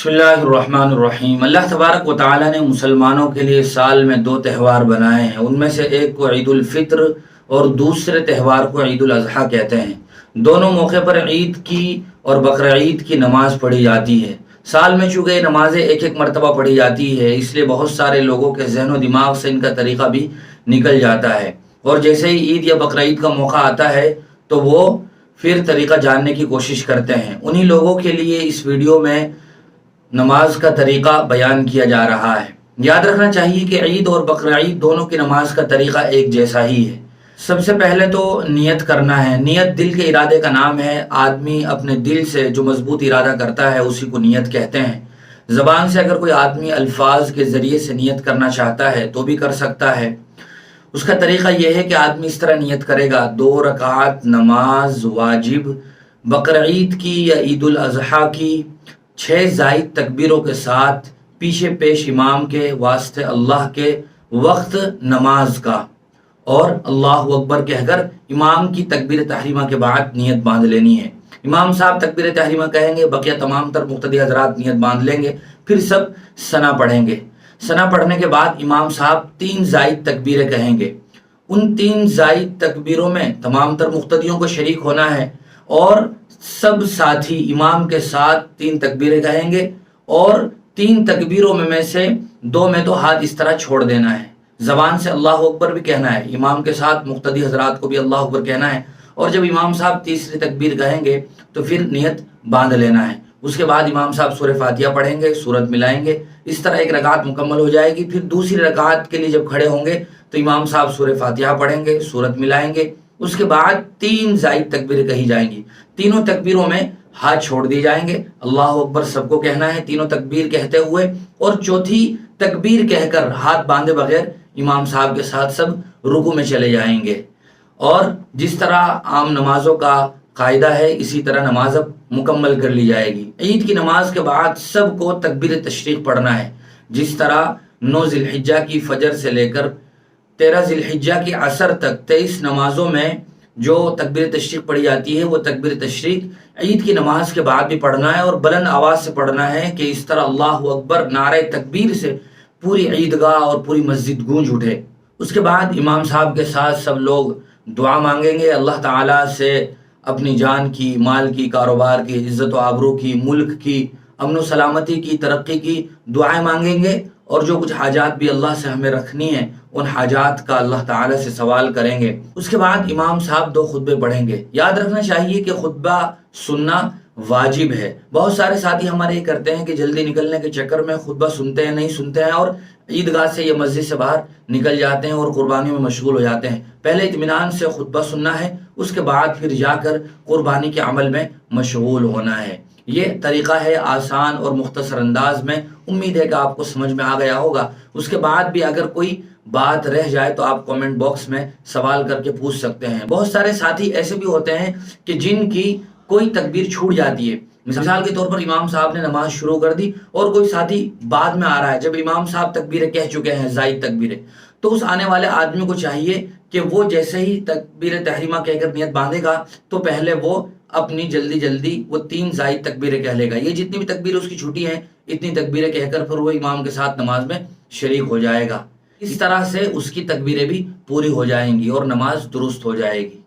बिस्मिल्लाहिर्रहमानिर्रहीम। अल्लाह तबारक व तआला ने मुसलमानों के लिए साल में दो त्यौहार बनाए हैं। उनमें से एक को ईद उल फित्र और दूसरे त्यौहार को ईद उल अज़हा कहते हैं। दोनों मौके पर ईद की और बकर ईद की नमाज पढ़ी जाती है। साल में चूँकि नमाजें एक एक मरतबा पढ़ी जाती है, इसलिए बहुत सारे लोगों के जहन व दिमाग से इनका तरीक़ा भी निकल जाता है, और जैसे ही ईद या बकर ईद का मौका आता है तो वो फिर तरीक़ा जानने की कोशिश करते हैं। उन्हीं लोगों के लिए इस वीडियो में नमाज का तरीक़ा बयान किया जा रहा है। याद रखना चाहिए कि ईद और बकर ईद दोनों की नमाज का तरीक़ा एक जैसा ही है। सबसे पहले तो नियत करना है। नियत दिल के इरादे का नाम है। आदमी अपने दिल से जो मजबूत इरादा करता है उसी को नियत कहते हैं। ज़बान से अगर कोई आदमी अल्फाज के ज़रिए से नियत करना चाहता है तो भी कर सकता है। उसका तरीक़ा यह है कि आदमी इस तरह नियत करेगा: 2 रकात नमाज वाजिब बकर ईद की या ईद उल अज़हा की 6 ज़ायद तकबीरों के साथ पीछे पेश इमाम के वास्ते अल्लाह के वक्त नमाज का, और अल्लाह अकबर कहकर इमाम की तकबीर तहरीमा के बाद नियत बांध लेनी है। इमाम साहब तकबीर तहरीमा कहेंगे, बकिया तमाम तर मुक्तदी हजरात नियत बांध लेंगे, फिर सब सना पढ़ेंगे। सना पढ़ने के बाद इमाम साहब 3 ज़ायद तकबीरें कहेंगे। उन 3 ज़ायद तकबीरों में तमाम तर मुक्तदियों को शरीक होना है, और सब साथी इमाम के साथ 3 तकबीरें कहेंगे, और 3 तकबीरों में से 2 में तो हाथ इस तरह छोड़ देना है। ज़बान से अल्लाह अकबर भी कहना है, इमाम के साथ मुक्तदी हजरात को भी अल्लाह अकबर कहना है, और जब इमाम साहब तीसरी तकबीर कहेंगे तो फिर नियत बांध लेना है। उसके बाद इमाम साहब सूरह फातिहा पढ़ेंगे, सूरत मिलाएंगे। इस तरह एक रकात मुकम्मल हो जाएगी। फिर दूसरी रकात के लिए जब खड़े होंगे तो इमाम साहब सूरह फातिहा पढ़ेंगे, सूरत मिलाएंगे। उसके बाद 3 ज़ायद तकबीरें कही जाएंगी। तीनों तकबीरों में हाथ छोड़ दिए जाएंगे। अल्लाह अकबर सबको कहना है तीनों तकबीर कहते हुए, और चौथी तकबीर कहकर हाथ बांधे बगैर इमाम साहब के साथ सब रुकू में चले जाएंगे। और जिस तरह आम नमाजों का कायदा है, इसी तरह नमाज अब मुकम्मल कर ली जाएगी। ईद की नमाज के बाद सबको तकबीर तशरीक पढ़ना है। जिस तरह 9 ज़िलहिज्जा की फजर से लेकर 13 ज़िलहिज्जा की असर तक 23 नमाजों में जो तकबीर तशरीक पढ़ी जाती है, वो तकबीर तशरीक ईद की नमाज के बाद भी पढ़ना है, और बुलंद आवाज़ से पढ़ना है कि इस तरह अल्लाह अकबर नारे तकबीर से पूरी ईदगाह और पूरी मस्जिद गूंज उठे। उसके बाद इमाम साहब के साथ सब लोग दुआ मांगेंगे। अल्लाह ताला से अपनी जान की, माल की, कारोबार की, इज़्ज़त व आबरू की, मुल्क की, अमन व सलामती की, तरक्की की दुआएं मांगेंगे, और जो कुछ हाजात भी अल्लाह से हमें रखनी है उन हाजात का अल्लाह ताला से सवाल करेंगे। उसके बाद इमाम साहब 2 खुतबे पढ़ेंगे। याद रखना चाहिए कि खुतबा सुनना वाजिब है। बहुत सारे साथी हमारे ये करते हैं कि जल्दी निकलने के चक्कर में खुतबा सुनते हैं, नहीं सुनते हैं, और ईदगाह से या मस्जिद से बाहर निकल जाते हैं और कुर्बानियों में मशगूल हो जाते हैं। पहले इत्मीनान से खुतबा सुनना है, उसके बाद फिर जाकर कुर्बानी के अमल में मशगूल होना है। ये तरीक़ा है आसान और मुख्तसर अंदाज में। उम्मीद है कि आपको समझ में आ गया होगा। उसके बाद भी अगर कोई बात रह जाए तो आप कमेंट बॉक्स में सवाल करके पूछ सकते हैं। बहुत सारे साथी ऐसे भी होते हैं कि जिनकी कोई तकबीर छूट जाती है। मिसाल के तौर पर इमाम साहब ने नमाज शुरू कर दी और कोई साथी बाद में आ रहा है। जब इमाम साहब तकबीरें कह चुके हैं, ज़ायद तकबीरें, तो उस आने वाले आदमी को चाहिए कि वो जैसे ही तकबीर तहरीमा कहकर नियत बांधेगा तो पहले वो अपनी जल्दी जल्दी वो 3 ज़ायद तकबीरें कह लेगा। ये जितनी भी तकबीरें उसकी छुट्टी हैं, इतनी तकबीरें कहकर फिर वो इमाम के साथ नमाज में शरीक हो जाएगा। इस तरह से उसकी तकबीरें भी पूरी हो जाएंगी और नमाज दुरुस्त हो जाएगी।